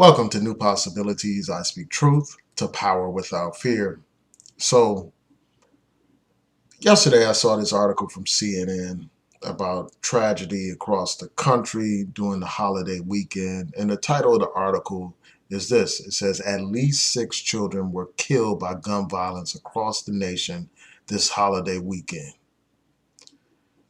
Welcome to New Possibilities. I speak truth to power without fear. So, yesterday I saw this article from CNN about tragedy across the country during the holiday weekend. And the title of the article is this: it says, "At least 6 children were killed by gun violence across the nation this holiday weekend."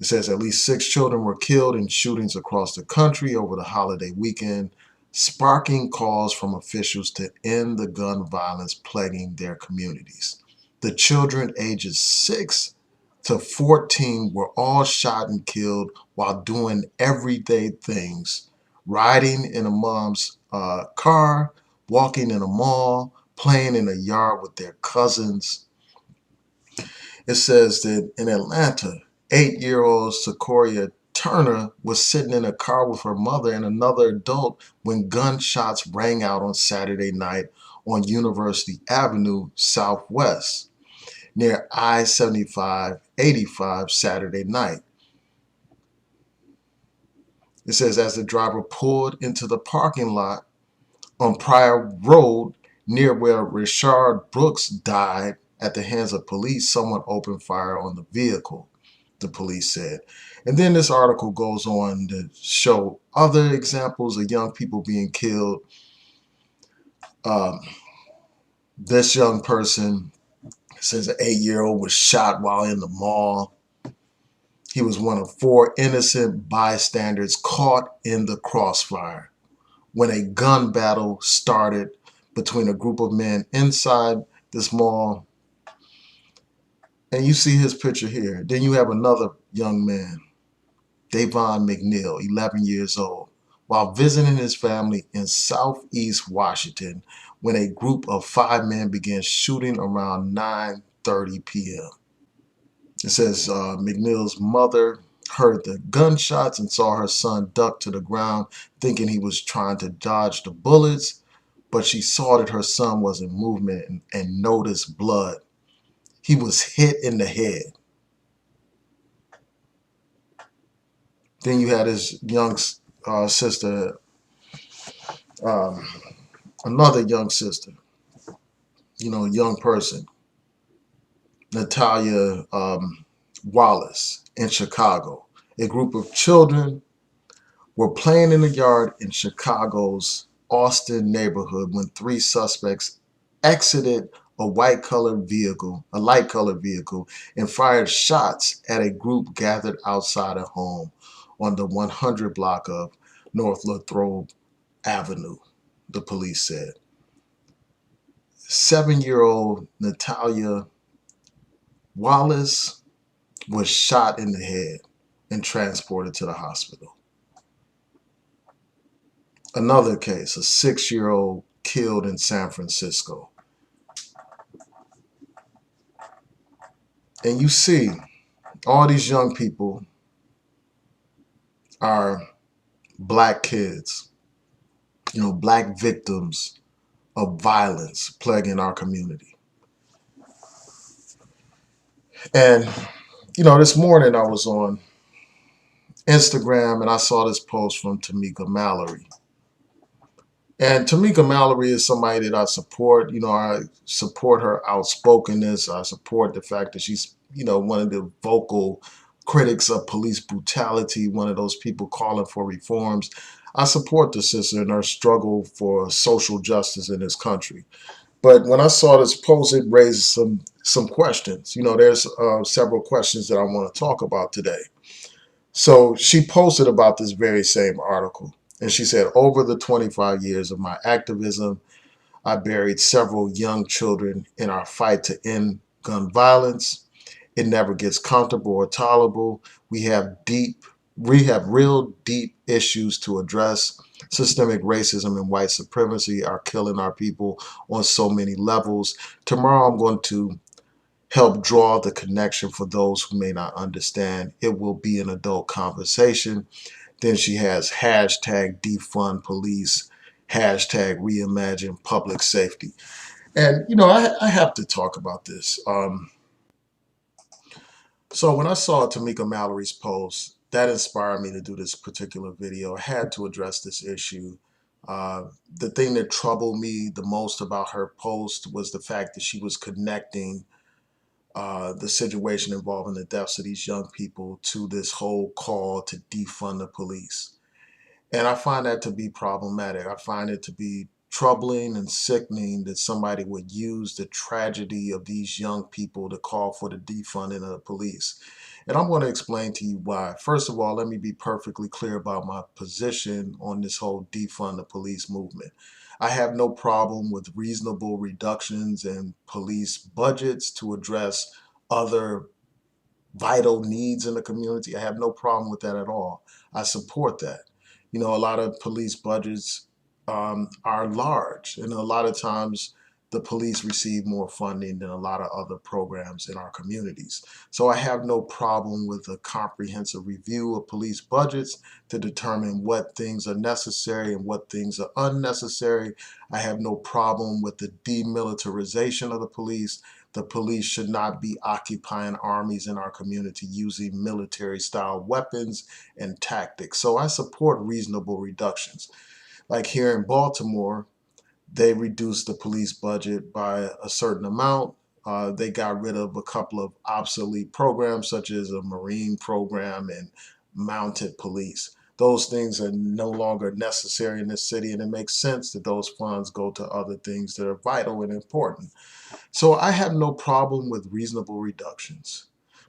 It says at least 6 children were killed in shootings across the country over the holiday weekend, sparking calls from officials to end the gun violence plaguing their communities. The children ages 6 to 14 were all shot and killed while doing everyday things: riding in a mom's car, walking in a mall, playing in a yard with their cousins. It says that in Atlanta, 8-year-old Sequoia Turner was sitting in a car with her mother and another adult when gunshots rang out on Saturday night on University Avenue Southwest near I-75/85 Saturday night. It says as the driver pulled into the parking lot on Pryor Road near where Richard Brooks died at the hands of police, someone opened fire on the vehicle, the police said. And then this article goes on to show other examples of young people being killed. Um, this young person says an 8-year-old was shot while in the mall. He was one of 4 innocent bystanders caught in the crossfire when a gun battle started between a group of men inside this mall. And you see his picture here. Then you have another young man, Davon McNeil, 11 years old, while visiting his family in Southeast Washington when a group of 5 men began shooting around 9:30 p.m. It says McNeil's mother heard the gunshots and saw her son duck to the ground, thinking he was trying to dodge the bullets, but she saw that her son was in movement and noticed blood. He was hit in the head. Then you had his young sister, um, another young sister, young person, Natalia Wallace in Chicago. A group of children were playing in the yard in Chicago's Austin neighborhood when 3 suspects exited a light colored vehicle, and fired shots at a group gathered outside a home on the 100 block of North Lathrop Avenue, the police said. 7-year-old Natalia Wallace was shot in the head and transported to the hospital. Another case, a 6-year-old killed in San Francisco. And you see, all these young people are black kids, black victims of violence plaguing our community. And, this morning I was on Instagram and I saw this post from Tamika Mallory. And Tamika Mallory is somebody that I support. I support her outspokenness. I support the fact that she's, one of the vocal critics of police brutality, one of those people calling for reforms. I support the sister in her struggle for social justice in this country. But when I saw this post, it raised some questions. There's several questions that I want to talk about today. So she posted about this very same article. And she said, over the 25 years of my activism, I buried several young children in our fight to end gun violence. It never gets comfortable or tolerable. We have real deep issues to address. Systemic racism and white supremacy are killing our people on so many levels. Tomorrow I'm going to help draw the connection for those who may not understand. It will be an adult conversation. Then she has hashtag defund police, hashtag reimagine public safety. And, I have to talk about this. So when I saw Tamika Mallory's post, that inspired me to do this particular video. I had to address this issue The thing that troubled me the most about her post was the fact that she was connecting the situation involving the deaths of these young people to this whole call to defund the police. And I find that to be problematic. I find it to be troubling and sickening that somebody would use the tragedy of these young people to call for the defunding of the police. And I'm going to explain to you why. First of all, let me be perfectly clear about my position on this whole defund the police movement. I have no problem with reasonable reductions in police budgets to address other vital needs in the community. I have no problem with that at all. I support that. You know, a lot of police budgets are large, and a lot of times the police receive more funding than a lot of other programs in our communities. So I have no problem with a comprehensive review of police budgets to determine what things are necessary and what things are unnecessary. I have no problem with the demilitarization of the police. The police should not be occupying armies in our community using military style weapons and tactics. So I support reasonable reductions. Like here in Baltimore, they reduced the police budget by a certain amount. They got rid of a couple of obsolete programs, such as a Marine program and mounted police. Those things are no longer necessary in this city, and it makes sense that those funds go to other things that are vital and important. So I have no problem with reasonable reductions.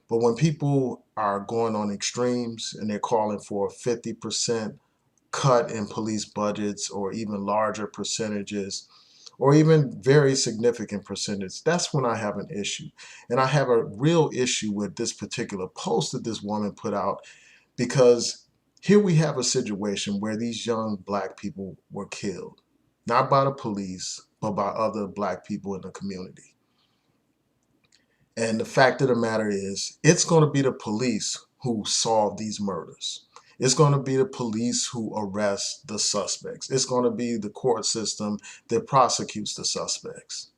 But when people are going on extremes and they're calling for a 50% cut in police budgets or even larger percentages or even very significant percentage, that's when I have an issue. And I have a real issue with this particular post that this woman put out because here we have a situation where these young black people were killed, not by the police, but by other black people in the community. And the fact of the matter is, it's going to be the police who solve these murders. It's going to be the police who arrest the suspects. It's going to be the court system that prosecutes the suspects.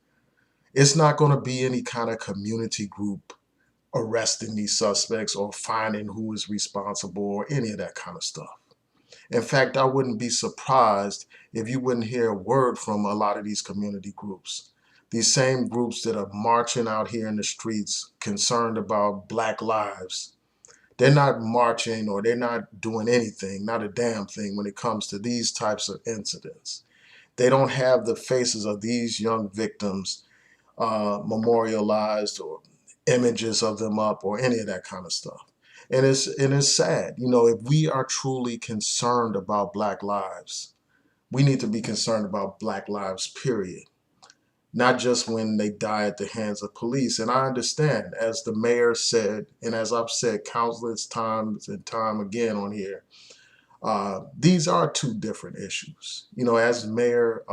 It's not going to be any kind of community group arresting these suspects or finding who is responsible or any of that kind of stuff. In fact, I wouldn't be surprised if you wouldn't hear a word from a lot of these community groups. These same groups that are marching out here in the streets concerned about Black lives. They're not marching or they're not doing anything, not a damn thing when it comes to these types of incidents. They don't have the faces of these young victims memorialized or images of them up or any of that kind of stuff. And it's sad. You know, if we are truly concerned about Black lives, we need to be concerned about Black lives, period. Not just when they die at the hands of police. And I understand, as the mayor said, and as I've said countless times and time again on here, these are two different issues. You know, as Mayor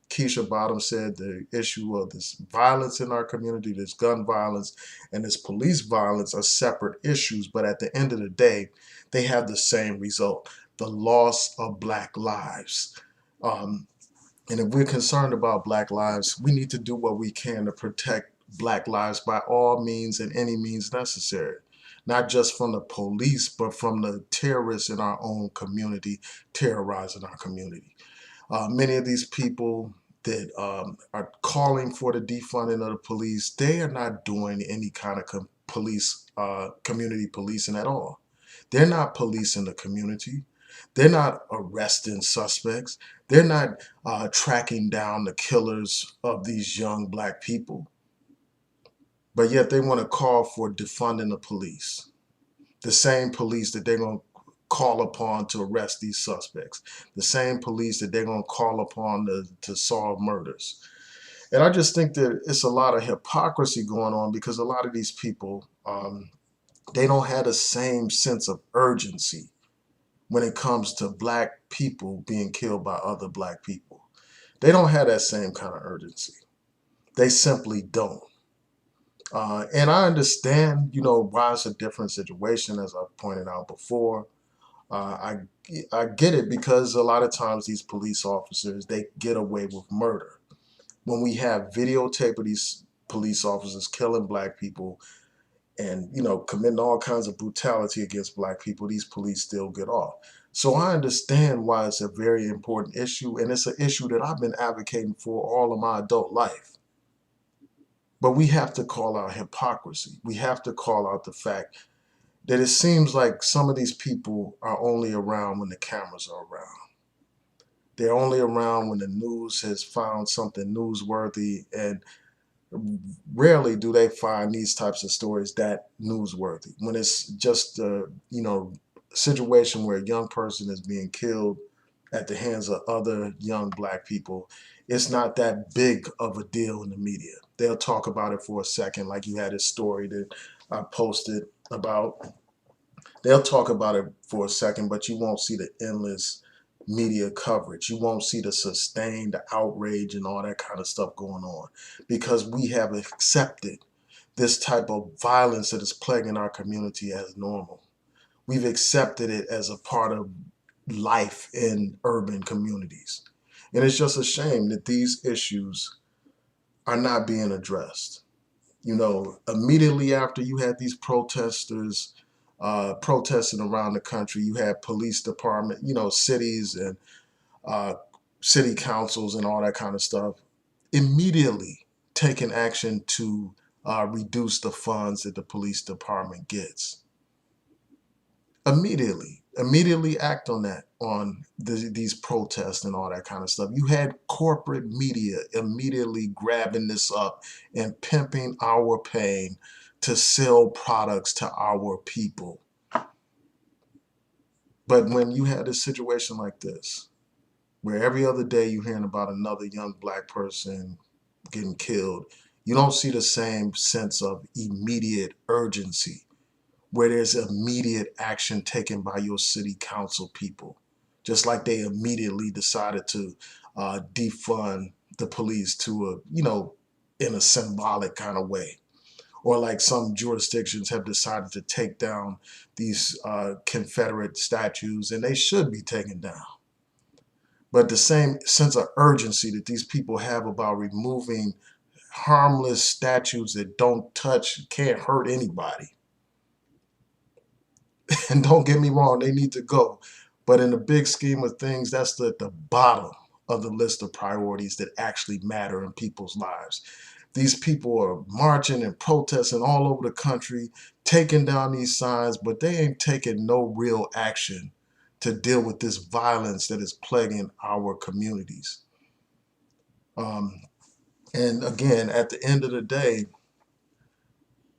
Keisha Bottom said, the issue of this violence in our community, this gun violence and this police violence are separate issues, but at the end of the day, they have the same result, the loss of Black lives. Um, and if we're concerned about Black lives, we need to do what we can to protect Black lives by all means and any means necessary. Not just from the police, but from the terrorists in our own community, terrorizing our community. Many of these people that are calling for the defunding of the police, they are not doing any kind of community policing at all. They're not policing the community. They're not arresting suspects. They're not tracking down the killers of these young Black people. But yet they want to call for defunding the police. The same police that they're going to call upon to arrest these suspects. The same police that they're going to call upon to solve murders. And I just think that it's a lot of hypocrisy going on because a lot of these people, they don't have the same sense of urgency when it comes to Black people being killed by other Black people. They don't have that same kind of urgency. They simply don't. And I understand, you know, why it's a different situation, as I pointed out before. I I get it because a lot of times these police officers, they get away with murder. When we have videotape of these police officers killing Black people, and committing all kinds of brutality against black people, these police still get off. So I understand why it's a very important issue, and it's an issue that I've been advocating for all of my adult life. But we have to call out hypocrisy. We have to call out the fact that it seems like some of these people are only around when the cameras are around. They're only around when the news has found something newsworthy, and rarely do they find these types of stories that newsworthy. When it's just a situation where a young person is being killed at the hands of other young black people, it's not that big of a deal in the media. They'll talk about it for a second, like you had this story that I posted about. They'll talk about it for a second, but you won't see the endless media coverage. You won't see the sustained outrage and all that kind of stuff going on, because we have accepted this type of violence that is plaguing our community as normal. We've accepted it as a part of life in urban communities. And it's just a shame that these issues are not being addressed. Immediately after you had these protesters protesting around the country, you had police department, cities and uh, city councils and all that kind of stuff, immediately taking action to reduce the funds that the police department gets. Immediately act on that, on these protests and all that kind of stuff. You had corporate media immediately grabbing this up and pimping our pain to sell products to our people. But when you had a situation like this, where every other day you're hearing about another young black person getting killed, you don't see the same sense of immediate urgency, where there's immediate action taken by your city council people, just like they immediately decided to defund the police to in a symbolic kind of way. Or like some jurisdictions have decided to take down these Confederate statues, and they should be taken down. But the same sense of urgency that these people have about removing harmless statues that don't touch, can't hurt anybody. And don't get me wrong, they need to go. But in the big scheme of things, that's the bottom of the list of priorities that actually matter in people's lives. These people are marching and protesting all over the country, taking down these signs, but they ain't taking no real action to deal with this violence that is plaguing our communities. Um, and again, at the end of the day,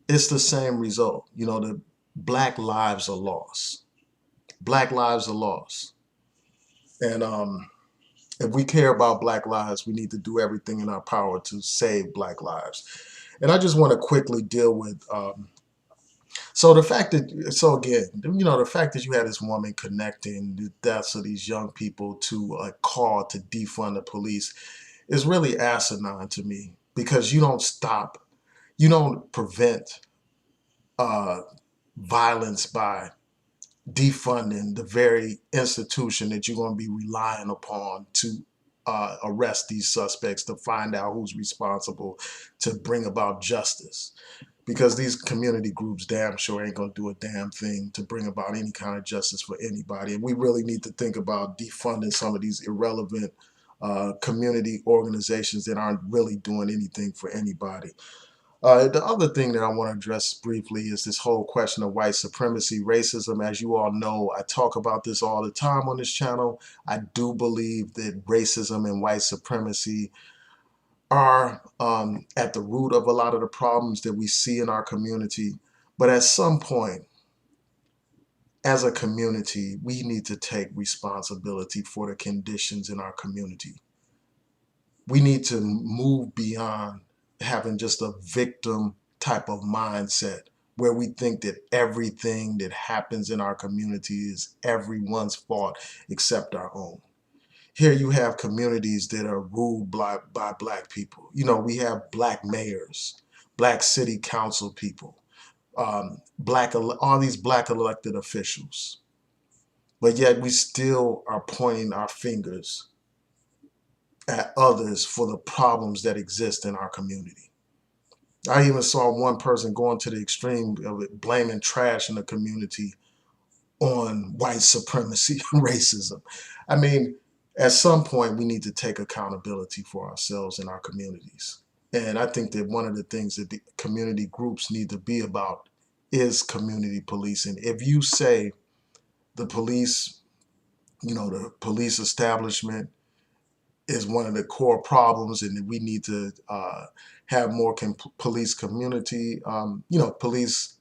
it's the same result. The black lives are lost. Black lives are lost. And if we care about black lives, we need to do everything in our power to save black lives. And I just want to quickly deal with the fact that you had this woman connecting the deaths of these young people to a call to defund the police is really asinine to me, because you don't prevent uh, violence by defunding the very institution that you're going to be relying upon to arrest these suspects, to find out who's responsible, to bring about justice. Because these community groups damn sure ain't going to do a damn thing to bring about any kind of justice for anybody. And we really need to think about defunding some of these irrelevant community organizations that aren't really doing anything for anybody. The other thing that I want to address briefly is this whole question of white supremacy, racism. As you all know, I talk about this all the time on this channel. I do believe that racism and white supremacy are at the root of a lot of the problems that we see in our community. But at some point, as a community, we need to take responsibility for the conditions in our community. We need to move beyond having just a victim type of mindset, where we think that everything that happens in our community is everyone's fault except our own. Here you have communities that are ruled by black people. We have black mayors, black city council people, all these black elected officials. But yet we still are pointing our fingers at others for the problems that exist in our community. I even saw one person going to the extreme of it, blaming trash in the community on white supremacy and racism. I mean, at some point, we need to take accountability for ourselves and our communities. And I think that one of the things that the community groups need to be about is community policing. If you say the police, the police establishment is one of the core problems, and that we need to have more police community, police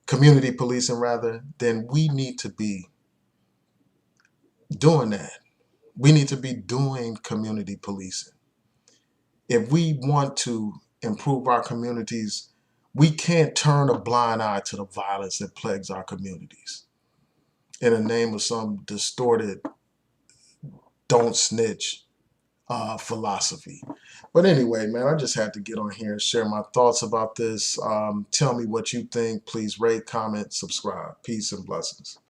community policing rather, then we need to be doing that. We need to be doing community policing. If we want to improve our communities, we can't turn a blind eye to the violence that plagues our communities in the name of some distorted don't snitch philosophy. But anyway, man, I just had to get on here and share my thoughts about this. Tell me what you think. Please rate, comment, subscribe. Peace and blessings.